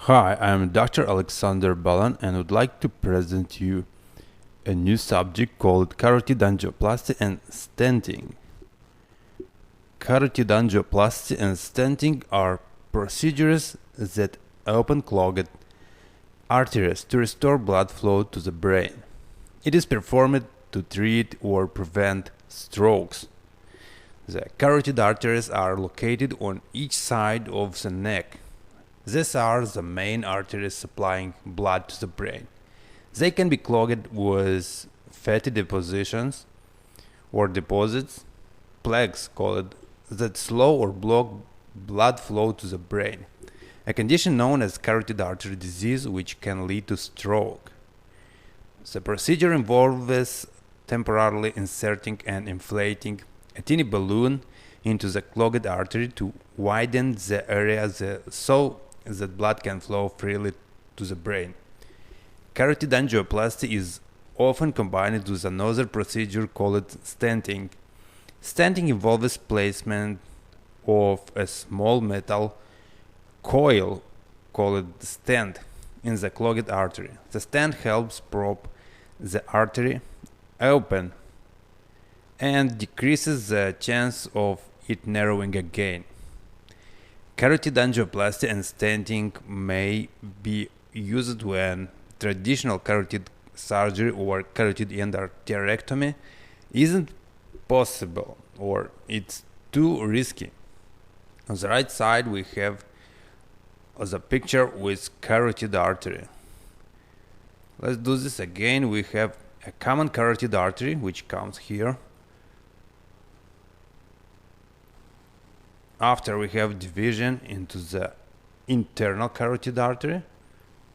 Hi, I'm Dr. Alexander Balan and would like to present you a new subject called Carotid Angioplasty and Stenting. Carotid Angioplasty and Stenting are procedures that open clogged arteries to restore blood flow to the brain. It is performed to treat or prevent strokes. The carotid arteries are located on each side of the neck. These are the main arteries supplying blood to the brain. They can be clogged with fatty depositions or deposits, plaques called, that slow or block blood flow to the brain, a condition known as carotid artery disease which can lead to stroke. The procedure involves temporarily inserting and inflating a tiny balloon into the clogged artery to widen the area so that blood can flow freely to the brain. Carotid angioplasty is often combined with another procedure called stenting. Stenting involves placement of a small metal coil called stent in the clogged artery. The stent helps prop the artery open and decreases the chance of it narrowing again. Carotid angioplasty and stenting may be used when traditional carotid surgery or carotid endarterectomy isn't possible or it's too risky. On the right side we have the picture with carotid artery. Let's do this again. We have a common carotid artery which comes here. After we have division into the internal carotid artery.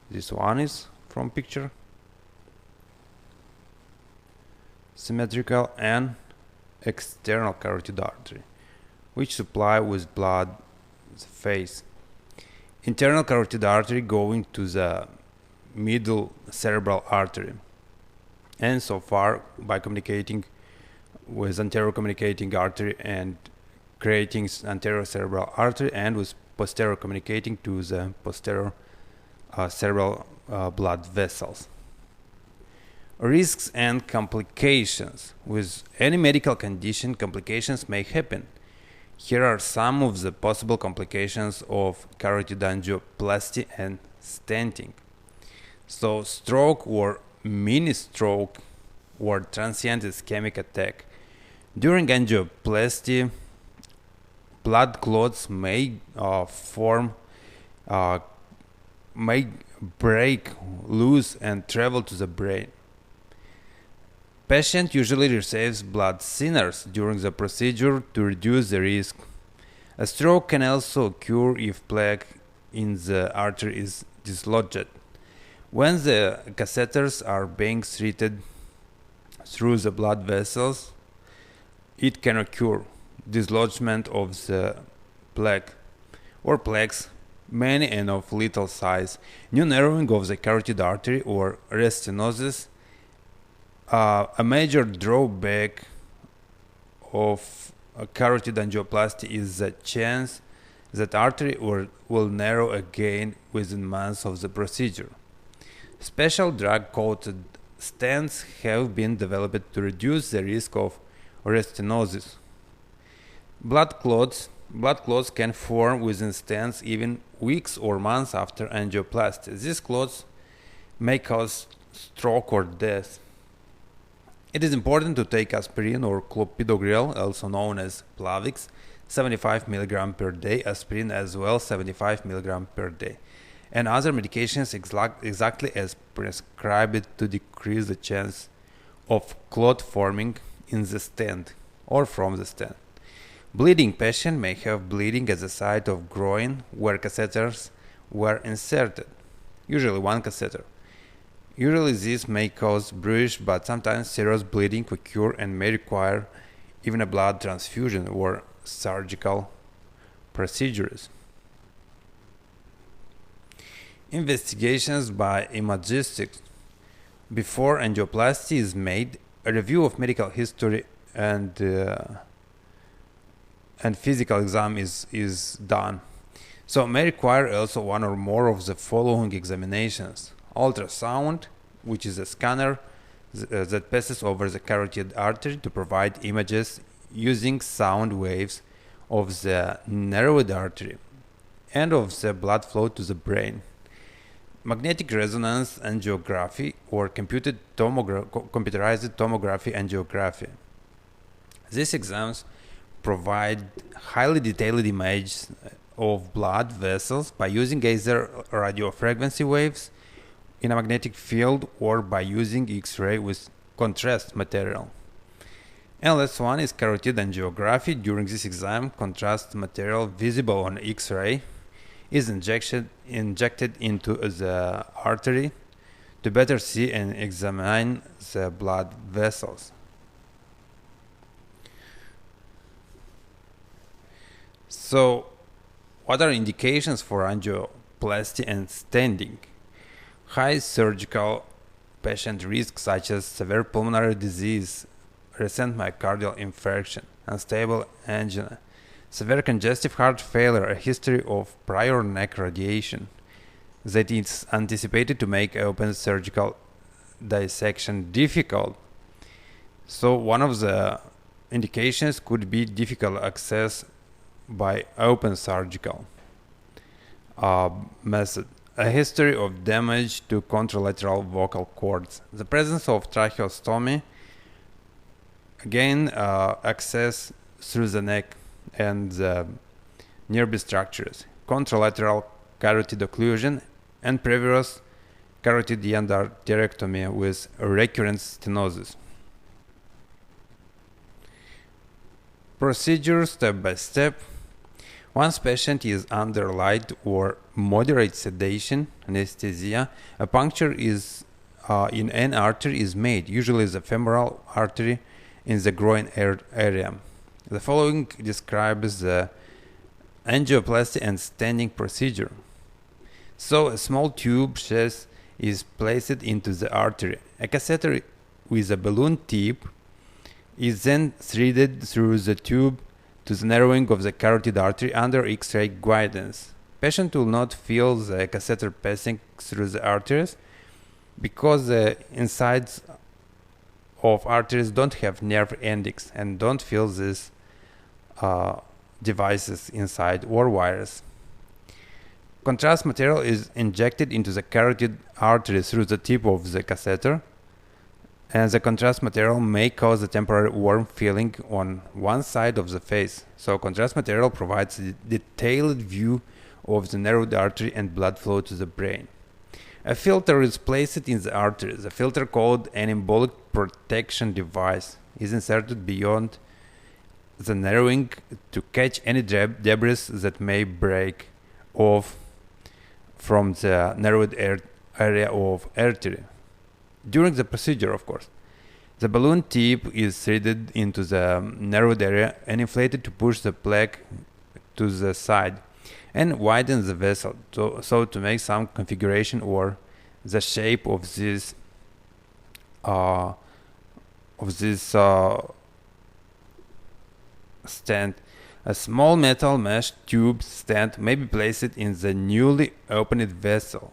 This one is from picture. Symmetrical and external carotid artery, which supply with blood the face. Internal carotid artery going to the middle cerebral artery, and so far by communicating with anterior communicating artery and creating anterior cerebral artery, and with posterior communicating to the posterior cerebral blood vessels. Risks and complications. With any medical condition, complications may happen. Here are some of the possible complications of carotid angioplasty and stenting. So, stroke or mini stroke or transient ischemic attack. During angioplasty, blood clots may may break loose and travel to the brain. Patient usually receives blood thinners during the procedure to reduce the risk. A stroke can also occur if plaque in the artery is dislodged. When the catheters are being treated through the blood vessels, it can occur dislodgement of the plaque or plaques, many and of little size, new narrowing of the carotid artery or restenosis. A major drawback of carotid angioplasty is the chance that artery will narrow again within months of the procedure. Special drug-coated stents have been developed to reduce the risk of restenosis. Blood clots can form within stents even weeks or months after angioplasty. These clots may cause stroke or death. It is important to take aspirin or clopidogrel, also known as Plavix, 75 mg per day, aspirin as well 75 mg per day, and other medications exactly as prescribed to decrease the chance of clot forming in the stent or from the stent. Bleeding patient may have bleeding at the site of groin where catheters were inserted, usually one catheter. Usually this may cause bruise, but sometimes serious bleeding occur and may require even a blood transfusion or surgical procedures. Investigations by imagistics. Before angioplasty is made, a review of medical history and physical exam is done. So may require also one or more of the following examinations: ultrasound, which is a scanner that passes over the carotid artery to provide images using sound waves of the narrowed artery and of the blood flow to the brain; magnetic resonance angiography or computerized tomography angiography. These exams provide highly detailed images of blood vessels by using either radiofrequency waves in a magnetic field or by using X-ray with contrast material. And last one is carotid angiography. During this exam, contrast material visible on X-ray is injected into the artery to better see and examine the blood vessels. So, what are indications for angioplasty and stenting? High surgical patient risk such as severe pulmonary disease, recent myocardial infarction, unstable angina, severe congestive heart failure, a history of prior neck radiation that is anticipated to make open surgical dissection difficult. So one of the indications could be difficult access by open surgical method. A history of damage to contralateral vocal cords. The presence of tracheostomy. Again, access through the neck and the nearby structures. Contralateral carotid occlusion and previous carotid endarterectomy with recurrent stenosis. Procedure step by step. Once patient is under light or moderate sedation, anesthesia, a puncture is in an artery is made, usually the femoral artery in the groin area. The following describes the angioplasty and stenting procedure. So a small tube sheath is placed into the artery. A catheter with a balloon tip is then threaded through the tube to the narrowing of the carotid artery under X-ray guidance. Patient will not feel the catheter passing through the arteries because the insides of arteries don't have nerve endings and don't feel these devices inside or wires. Contrast material is injected into the carotid artery through the tip of the catheter, and the contrast material may cause a temporary warm feeling on one side of the face. So contrast material provides a detailed view of the narrowed artery and blood flow to the brain. A filter is placed in the artery. The filter, called an embolic protection device, is inserted beyond the narrowing to catch any debris that may break off from the narrowed area of artery. During the procedure, of course, the balloon tip is threaded into the narrowed area and inflated to push the plaque to the side and widen the vessel, so to make some configuration or the shape of this stent. A small metal mesh tube stent may be placed in the newly opened vessel.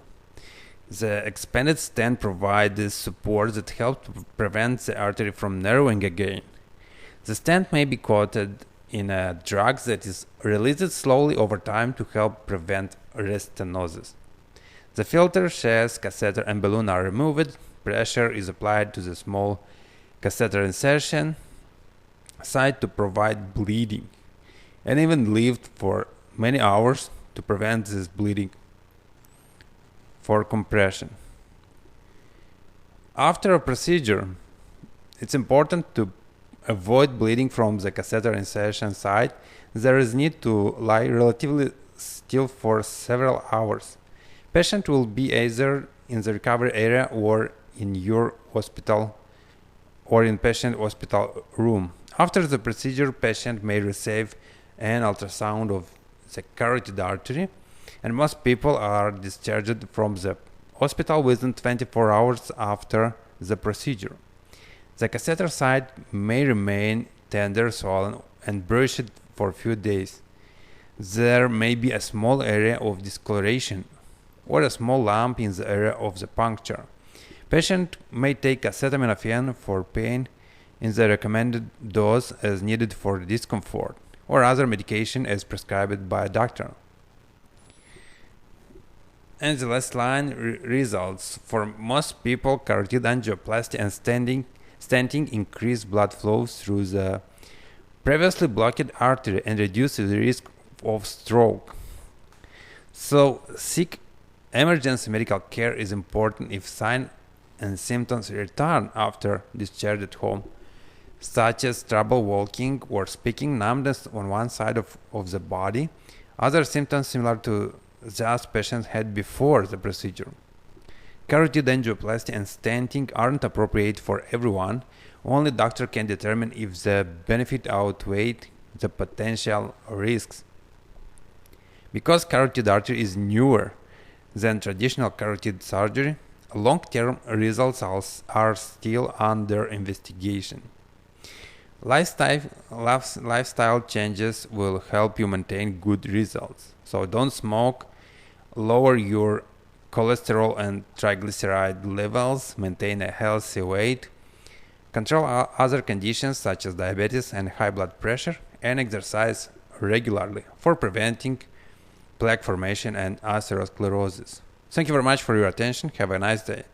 The expanded stent provides support that helps to prevent the artery from narrowing again. The stent may be coated in a drug that is released slowly over time to help prevent restenosis. The filter, sheath, catheter, and balloon are removed. Pressure is applied to the small catheter insertion site to provide bleeding, and even left for many hours to prevent this bleeding for compression. After a procedure, it's important to avoid bleeding from the catheter insertion site. There is need to lie relatively still for several hours. Patient will be either in the recovery area or in your hospital or in patient hospital room. After the procedure, patient may receive an ultrasound of the carotid artery, and most people are discharged from the hospital within 24 hours after the procedure. The catheter site may remain tender, swollen, and bruised for a few days. There may be a small area of discoloration or a small lump in the area of the puncture. Patient may take acetaminophen for pain in the recommended dose as needed for discomfort, or other medication as prescribed by a doctor. And the last line, results. For most people, carotid angioplasty and stenting increase blood flow through the previously blocked artery and reduce the risk of stroke. So, seek emergency medical care is important if signs and symptoms return after discharge at home, such as trouble walking or speaking, numbness on one side of the body, other symptoms similar to those patients had before the procedure. Carotid angioplasty and stenting aren't appropriate for everyone. Only doctor can determine if the benefit outweighed the potential risks. Because carotid artery is newer than traditional carotid surgery, long-term results are still under investigation. Lifestyle changes will help you maintain good results. So don't smoke, lower your cholesterol and triglyceride levels, maintain a healthy weight, control other conditions such as diabetes and high blood pressure, and exercise regularly for preventing plaque formation and atherosclerosis. Thank you very much for your attention. Have a nice day.